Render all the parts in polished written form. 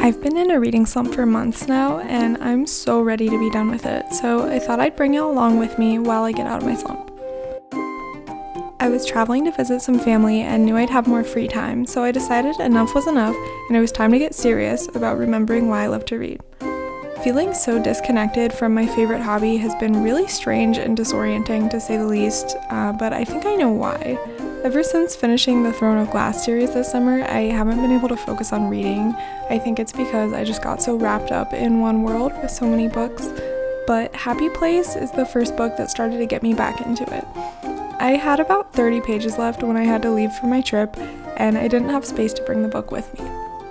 I've been in a reading slump for months now, and I'm so ready to be done with it, so I thought I'd bring it along with me while I get out of my slump. I was traveling to visit some family and knew I'd have more free time, so I decided enough was enough and it was time to get serious about remembering why I love to read. Feeling so disconnected from my favorite hobby has been really strange and disorienting, to say the least, but I think I know why. Ever since finishing the Throne of Glass series this summer, I haven't been able to focus on reading. I think it's because I just got so wrapped up in one world with so many books, but Happy Place is the first book that started to get me back into it. I had about 30 pages left when I had to leave for my trip, and I didn't have space to bring the book with me.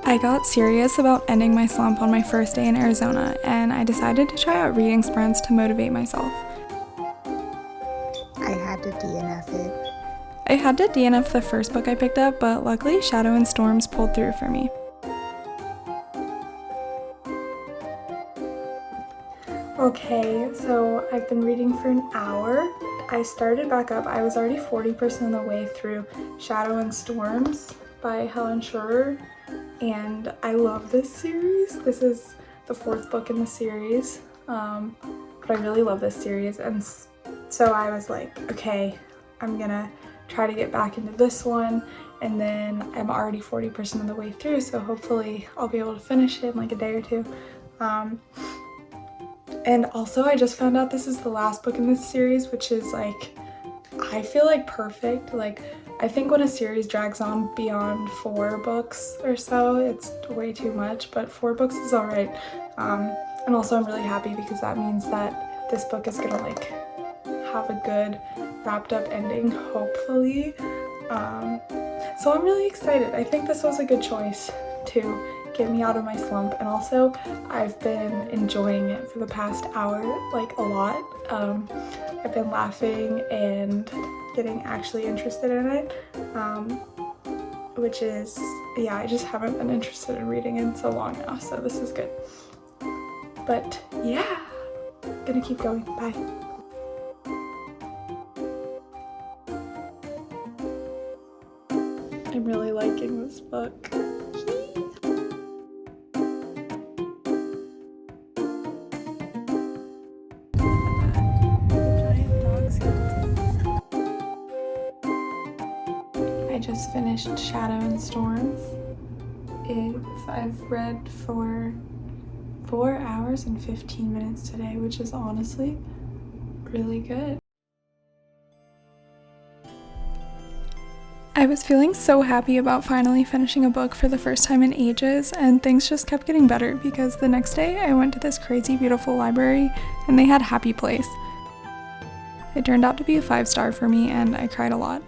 I got serious about ending my slump on my first day in Arizona, and I decided to try out reading sprints to motivate myself. I had to DNF it. I had to DNF the first book I picked up, but luckily Shadow and Storms pulled through for me. Okay, so I've been reading for an hour. I started back up. I was already 40% of the way through Shadow and Storms by Helen Scheuerer, and I love this series. This is the fourth book in the series, but I really love this series, and so I was like, okay, I'm gonna try to get back into this one, and then I'm already 40% of the way through, so hopefully I'll be able to finish it in like a day or two. And also I just found out this is the last book in this series, which is like, I feel like perfect. Like, I think when a series drags on beyond 4 books or so, it's way too much, but 4 books is alright. And also I'm really happy because that means that this book is gonna like have a good wrapped up ending, hopefully. So I'm really excited. I think this was a good choice to get me out of my slump, and also I've been enjoying it for the past hour, like a lot. I've been laughing and getting actually interested in it, which is, yeah, I just haven't been interested in reading in so long now, so this is good. But yeah, gonna keep going. Bye. I'm really liking this book. I just finished Shadow and Storms. I've read for 4 hours and 15 minutes today, which is honestly really good. I was feeling so happy about finally finishing a book for the first time in ages, and things just kept getting better because the next day I went to this crazy beautiful library and they had Happy Place. It turned out to be a 5-star for me, and I cried a lot.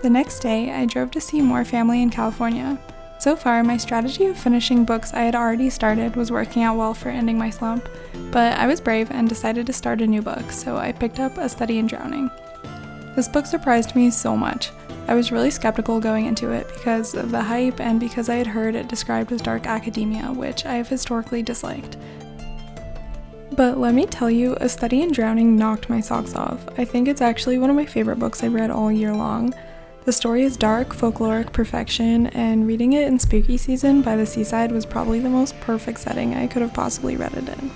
The next day, I drove to see more family in California. So far, my strategy of finishing books I had already started was working out well for ending my slump, but I was brave and decided to start a new book, so I picked up A Study in Drowning. This book surprised me so much. I was really skeptical going into it because of the hype and because I had heard it described as dark academia, which I have historically disliked. But let me tell you, A Study in Drowning knocked my socks off. I think it's actually one of my favorite books I've read all year long. The story is dark, folkloric perfection, and reading it in spooky season by the seaside was probably the most perfect setting I could have possibly read it in.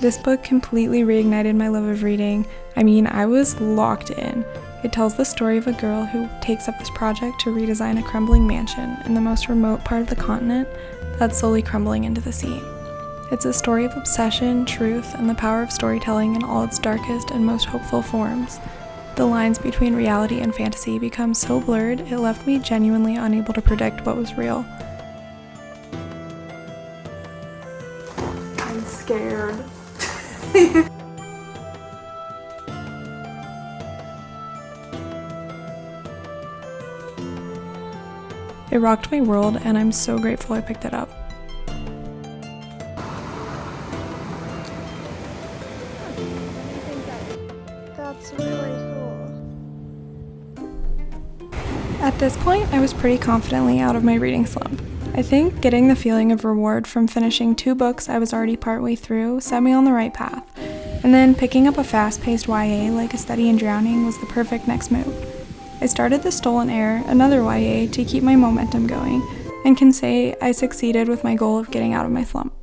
This book completely reignited my love of reading. I mean, I was locked in. It tells the story of a girl who takes up this project to redesign a crumbling mansion in the most remote part of the continent that's slowly crumbling into the sea. It's a story of obsession, truth, and the power of storytelling in all its darkest and most hopeful forms. The lines between reality and fantasy become so blurred, it left me genuinely unable to predict what was real. I'm scared. It rocked my world, and I'm so grateful I picked it up. That's really cool. At this point, I was pretty confidently out of my reading slump. I think getting the feeling of reward from finishing 2 books I was already partway through set me on the right path, And then picking up a fast-paced YA like A Study in Drowning was the perfect next move. I started The Stolen Heir, another YA, to keep my momentum going, and can say I succeeded with my goal of getting out of my slump.